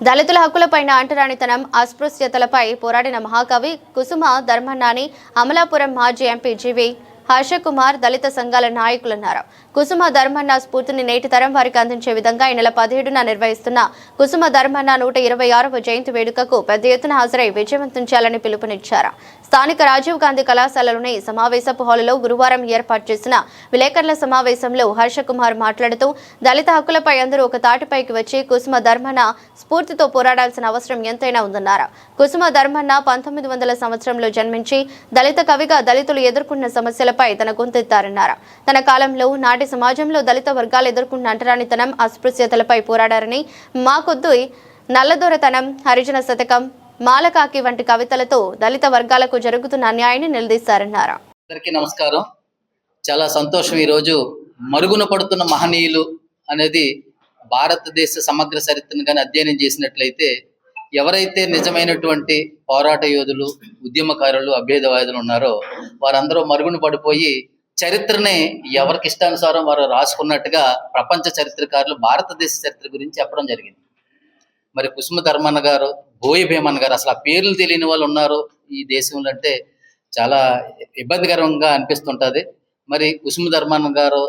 దళితుల హక్కులపైన అంటరానితనం అస్పృశ్యతలపై పోరాడిన మహాకవి కుసుమ ధర్మన్నాని అమలాపురం మాజీ ఎంపీ జీవి హర్షకుమార్ దళిత సంఘాల నాయకులన్నారు. కుసుమ ధర్మన్న స్ఫూర్తిని నేటి తరం వారికి అందించే విధంగా ఈ నెల 17న నిర్వహిస్తున్న కుసుమ ధర్మన్న 126వ జయంతి వేడుకకు పెద్ద ఎత్తున హాజరై విజయవంతం చేయాలని పిలుపునిచ్చారు. స్థానిక రాజీవ్ గాంధీ కళాశాలలోని సమావేశపు హాలులో గురువారం ఏర్పాటు చేసిన విలేకరుల సమావేశంలో హర్షకుమార్ మాట్లాడుతూ దళిత హక్కులపై అందరూ ఒక తాటిపైకి వచ్చి కుసుమ ధర్మన్న స్ఫూర్తితో పోరాడాల్సిన అవసరం ఎంతైనా ఉందన్నారు. కుసుమ ధర్మన్న 1900 సంవత్సరంలో జన్మించి దళిత కవిగా దళితులు ఎదుర్కొన్న సమస్యలపై తన గొంతెత్తారన్నారు. తన కాలంలో నాటి సమాజంలో దళిత వర్గాలు ఎదుర్కొన్న అంటరానితనం అస్పృశ్యతలపై పోరాడారని, మాకొద్దు నల్లదొరతనం, హరిజన శతకం, మాలకాకి వంటి కవితలతో దళిత వర్గాలకు జరుగుతున్న అన్యాయాన్ని నిలదీశారన్నారు. అందరికీ నమస్కారం. చాలా సంతోషం. ఈరోజు మరుగున పడుతున్న మహనీయులు అనేది భారతదేశ సమగ్ర చరిత్రను కానీ అధ్యయనం చేసినట్లయితే ఎవరైతే నిజమైనటువంటి పోరాట యోధులు, ఉద్యమకారులు, అభ్యుదయవాదులు ఉన్నారో వారందరూ మరుగున పడిపోయి చరిత్రని ఎవరికి ఇష్టానుసారం వారు రాసుకున్నట్టుగా ప్రపంచ చరిత్రకారులు భారతదేశ చరిత్ర గురించి చెప్పడం జరిగింది. మరి కుసుమ ధర్మన్న గారు, బోయి భీమన్న గారు, అసలు ఆ పేర్లు తెలియని వాళ్ళు ఉన్నారు ఈ దేశంలో అంటే చాలా ఇబ్బందికరంగా అనిపిస్తుంటుంది. మరి కుసుమ ధర్మన్న గారు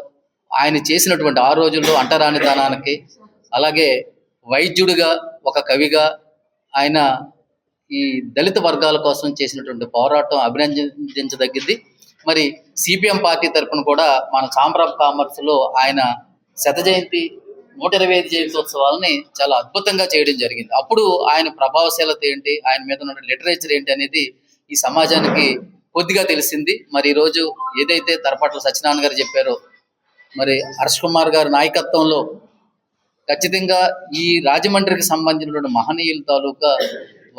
ఆయన చేసినటువంటి ఆ రోజుల్లో అంటరానితనానికి, అలాగే వైద్యుడిగా, ఒక కవిగా ఆయన ఈ దళిత వర్గాల కోసం చేసినటువంటి పోరాటం అభినందించదగ్గింది. మరి సిపిఎం పార్టీ తరఫున కూడా మన ఛాంబర్ ఆఫ్ కామర్స్లో ఆయన 125 జయంతోత్సవాలని చాలా అద్భుతంగా చేయడం జరిగింది. అప్పుడు ఆయన ప్రభావశీలత ఏంటి, ఆయన మీద ఉన్న లిటరేచర్ ఏంటి అనేది ఈ సమాజానికి కొద్దిగా తెలిసింది. మరి ఈరోజు ఏదైతే తరపట్ల సత్యనారాయణ గారు చెప్పారో, మరి హర్ష్ కుమార్ గారి నాయకత్వంలో ఖచ్చితంగా ఈ రాజమండ్రికి సంబంధించినటువంటి మహనీయుల తాలూకా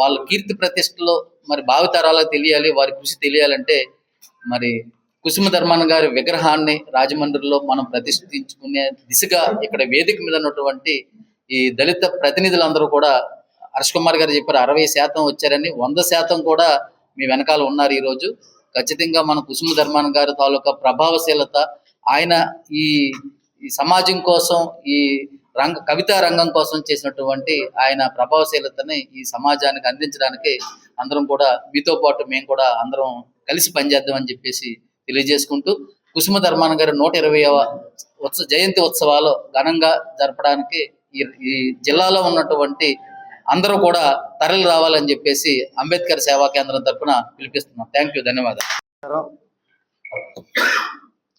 వాళ్ళ కీర్తి ప్రతిష్టలో మరి భావితరాలకు తెలియాలి, వారి కృషి తెలియాలంటే మరి కుసుమ ధర్మన్న గారి విగ్రహాన్ని రాజమండ్రిలో మనం ప్రతిష్ఠించుకునే దిశగా ఇక్కడ వేదిక మీద ఉన్నటువంటి ఈ దళిత ప్రతినిధులందరూ కూడా హర్ష్ కుమార్ గారు చెప్పారు 60% వచ్చారని, 100% కూడా మీ వెనకాల ఉన్నారు. ఈరోజు ఖచ్చితంగా మన కుసుమ ధర్మన్న గారి తాలూకా ప్రభావశీలత, ఆయన ఈ సమాజం కోసం, ఈ కవితా రంగం కోసం చేసినటువంటి ఆయన ప్రభావశీలతని ఈ సమాజానికి అందించడానికి అందరం కూడా మీతో పాటు మేము కూడా అందరం కలిసి పనిచేద్దామని చెప్పేసి తెలియజేసుకుంటూ, కుసుమ ధర్మన్న గారి 120వ జయంతి ఉత్సవాలు ఘనంగా జరపడానికి ఈ జిల్లాలో ఉన్నటువంటి అందరూ కూడా తరలి రావాలని చెప్పేసి అంబేద్కర్ సేవా కేంద్రం తరఫున పిలిపిస్తున్నాం. థ్యాంక్ యూ, ధన్యవాదాలు.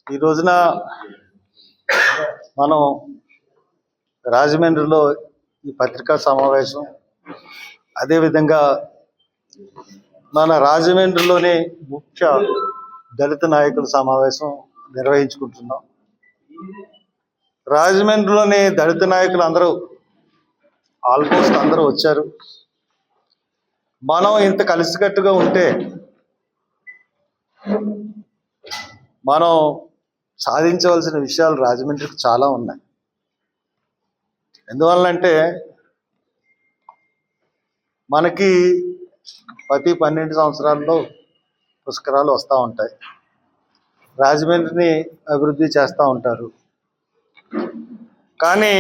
ఈ రోజున మనం రాజమండ్రిలో ఈ పత్రికా సమావేశం, అదేవిధంగా మన రాజమండ్రిలోని ముఖ్య దళిత నాయకుల సమావేశం నిర్వహించుకుంటున్నాం. రాజమండ్రిలోని దళిత నాయకులు అందరూ ఆల్మోస్ట్ అందరూ వచ్చారు. మనం ఇంత కలిసికట్టుగా ఉంటే మనం సాధించవలసిన విషయాలు రాజమండ్రికి చాలా ఉన్నాయి. ఎందువల్లంటే మనకి ప్రతి 12 సంవత్సరాల్లో పుష్కరాలు వస్తూ ఉంటాయి. రాజమండ్రిని అభివృద్ధి చేస్తూ ఉంటారు. కానీ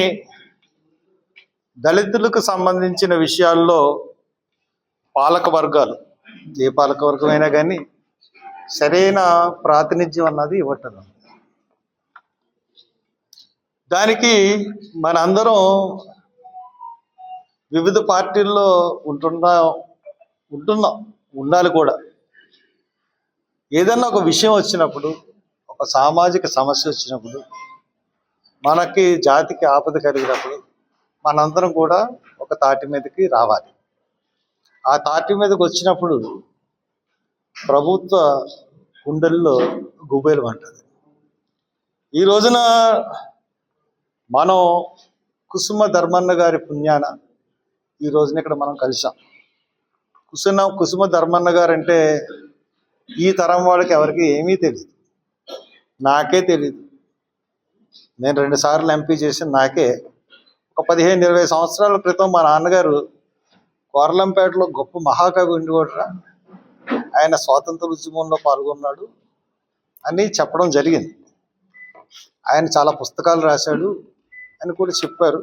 దళితులకు సంబంధించిన విషయాల్లో పాలక వర్గాలు, ఏ పాలక వర్గమైనా కానీ సరైన ప్రాతినిధ్యం అన్నది ఇవ్వటం. దానికి మనందరం వివిధ పార్టీల్లో ఉంటున్నాం, ఉండాలి కూడా. ఏదన్నా ఒక విషయం వచ్చినప్పుడు, ఒక సామాజిక సమస్య వచ్చినప్పుడు, మనకి జాతికి ఆపద కలిగినప్పుడు మనందరం కూడా ఒక తాటి మీదకి రావాలి. ఆ తాటి మీదకి వచ్చినప్పుడు ప్రభుత్వ గుండెల్లో గుబేలు అంటది. ఈ రోజున మనం కుసుమ ధర్మన్న గారి పుణ్యాన ఈ రోజున ఇక్కడ మనం కలిసాం. కుసుమ ధర్మన్న గారు అంటే ఈ తరం వాళ్ళకి ఎవరికి ఏమీ తెలియదు. నాకే తెలియదు. నేను 2 సార్లు ఎంపీ చేసిన నాకే. ఒక 15-20 సంవత్సరాల క్రితం మా నాన్నగారు కోర్లంపేటలో గొప్ప మహాకవి ఉండి కూడా ఆయన స్వాతంత్ర ఉద్యమంలో పాల్గొన్నాడు అని చెప్పడం జరిగింది. ఆయన చాలా పుస్తకాలు రాశాడు అని కూడా చెప్పారు.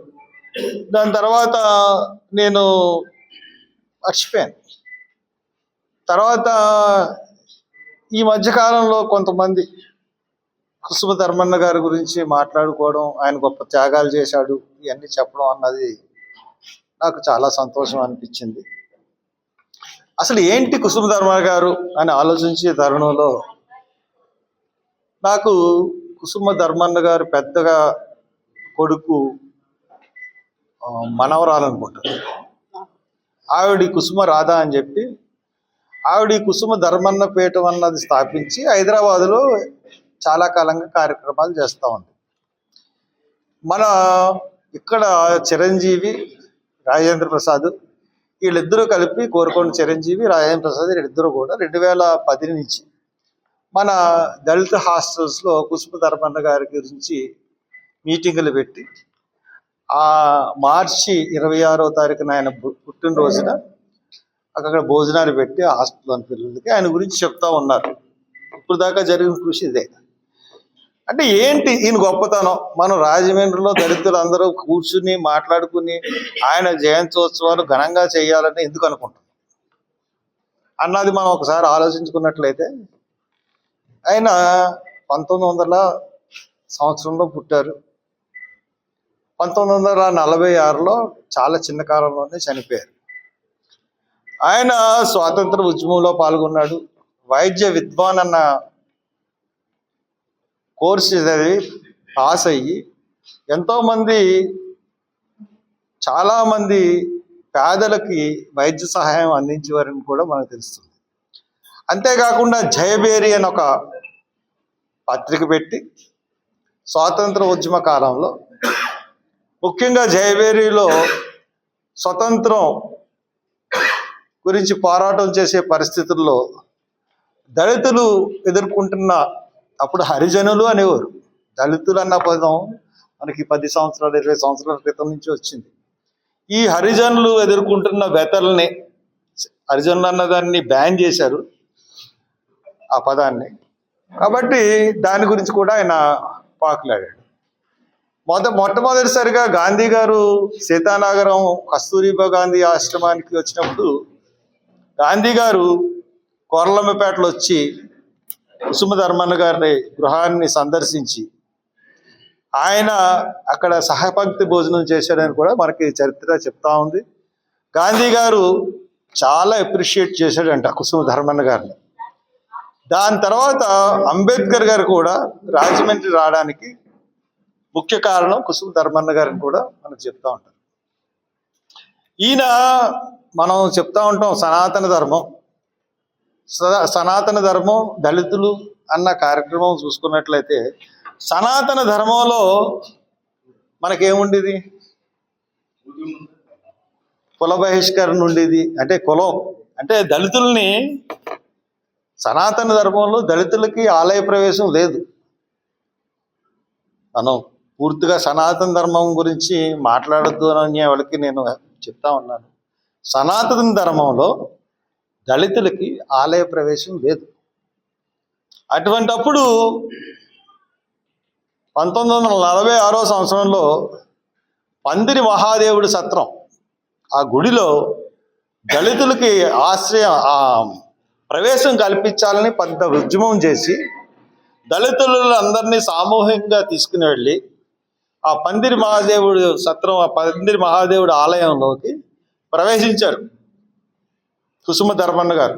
దాని తర్వాత నేను మర్చిపోయాను. తర్వాత ఈ మధ్యకాలంలో కొంతమంది కుసుమ ధర్మన్న గారి గురించి మాట్లాడుకోవడం, ఆయన గొప్ప త్యాగాలు చేశాడు ఇవన్నీ చెప్పడం అన్నది నాకు చాలా సంతోషం అనిపించింది. అసలు ఏంటి కుసుమ ధర్మన్న గారు అని ఆలోచించే తరుణంలో నాకు కుసుమ ధర్మన్న గారు పెద్దగా కొడుకు మనవరాలనుకుంటారు. ఆవిడ కుసుమ రాధ అని చెప్పి ఆవిడ కుసుమ ధర్మన్న పీఠం అన్నది స్థాపించి హైదరాబాదులో చాలా కాలంగా కార్యక్రమాలు చేస్తూ ఉంది. మన ఇక్కడ చిరంజీవి, రాజేంద్ర ప్రసాద్ వీళ్ళిద్దరూ కలిపి, కోరుకొండ చిరంజీవి, రాజేంద్ర ప్రసాద్ వీళ్ళిద్దరూ కూడా 2010 నుంచి మన దళిత హాస్టల్స్లో కుసుమ ధర్మన్న గారి గురించి మీటింగులు పెట్టి ఆ మార్చి 26వ తారీఖున ఆయన పుట్టినరోజున అక్కడ భోజనాలు పెట్టి హాస్టల్లోని పిల్లలకి ఆయన గురించి చెప్తా ఉన్నారు. ఇప్పుడు దాకా జరిగిన కృషి ఇదే. అంటే ఏంటి ఈయన గొప్పతనం? మనం రాజమండ్రిలో దళితులందరూ కూర్చుని మాట్లాడుకుని ఆయన జయంత్యోత్సవాలు ఘనంగా చేయాలని ఎందుకు అనుకుంటాం అన్నది మనం ఒకసారి ఆలోచించుకున్నట్లయితే, ఆయన 1900 సంవత్సరంలో పుట్టారు. 1946లో చాలా చిన్న కాలంలోనే చనిపోయారు. ఆయన స్వాతంత్ర ఉద్యమంలో పాల్గొన్నాడు. వైద్య విద్వాన్ అన్న కోర్సు చదివి పాస్ అయ్యి చాలామంది పేదలకి వైద్య సహాయం అందించేవారని కూడా మనకు తెలుస్తుంది. అంతేకాకుండా జయబేరి అని ఒక పత్రిక పెట్టి స్వాతంత్ర ఉద్యమ కాలంలో, ముఖ్యంగా జయబేరిలో స్వతంత్రం గురించి పోరాటం చేసే పరిస్థితుల్లో దళితులు ఎదుర్కొంటున్న, అప్పుడు హరిజనులు అనేవారు, దళితులు అన్న పదం మనకి 10 సంవత్సరాలు 20 సంవత్సరాల క్రితం నుంచి వచ్చింది. ఈ హరిజనులు ఎదుర్కొంటున్న వ్యతల్ని, హరిజనులు అన్నదాన్ని బ్యాన్ చేశారు ఆ పదాన్ని. కాబట్టి దాని గురించి కూడా ఆయన పాకులాడాడు. మొట్టమొదటిసారిగా గాంధీ గారు సీతానగరం కస్తూరిబా గాంధీ ఆశ్రమానికి వచ్చినప్పుడు గాంధీ గారు కోరలమ్మపేటలో వచ్చి కుసుమ ధర్మన్న గారి గృహాన్ని సందర్శించి ఆయన అక్కడ సహపంక్తి భోజనం చేశాడని కూడా మనకి చరిత్ర చెప్తా ఉంది. గాంధీ గారు చాలా అప్రిషియేట్ చేశాడంట కుసుమ ధర్మన్న గారిని. దాని తర్వాత అంబేద్కర్ గారు కూడా రాజమండ్రి రావడానికి ముఖ్య కారణం కుసుమ ధర్మన్న గారిని కూడా మనకు చెప్తా ఉంటారు. ఈయన మనం చెప్తా ఉంటాం సనాతన ధర్మం దళితులు అన్న కార్యక్రమం చూసుకున్నట్లయితే, సనాతన ధర్మంలో మనకేముండేది? కుల బహిష్కరణ ఉండేది. అంటే కులం అంటే దళితుల్ని, సనాతన ధర్మంలో దళితులకి ఆలయ ప్రవేశం లేదు. మనం పూర్తిగా సనాతన ధర్మం గురించి మాట్లాడద్దు అనే వాళ్ళకి నేను చెప్తా ఉన్నాను. సనాతన ధర్మంలో దళితులకి ఆలయ ప్రవేశం లేదు. అటువంటప్పుడు 1946వ సంవత్సరంలో పందిరి మహాదేవుడి సత్రం, ఆ గుడిలో దళితులకి ప్రవేశం కల్పించాలని పెద్ద ఉద్యమం చేసి దళితులందరినీ సామూహికంగా తీసుకుని వెళ్ళి ఆ పందిరి మహాదేవుడి సత్రం, ఆ పందిరి మహాదేవుడి ఆలయంలోకి ప్రవేశించారు కుసుమ ధర్మన్న గారు.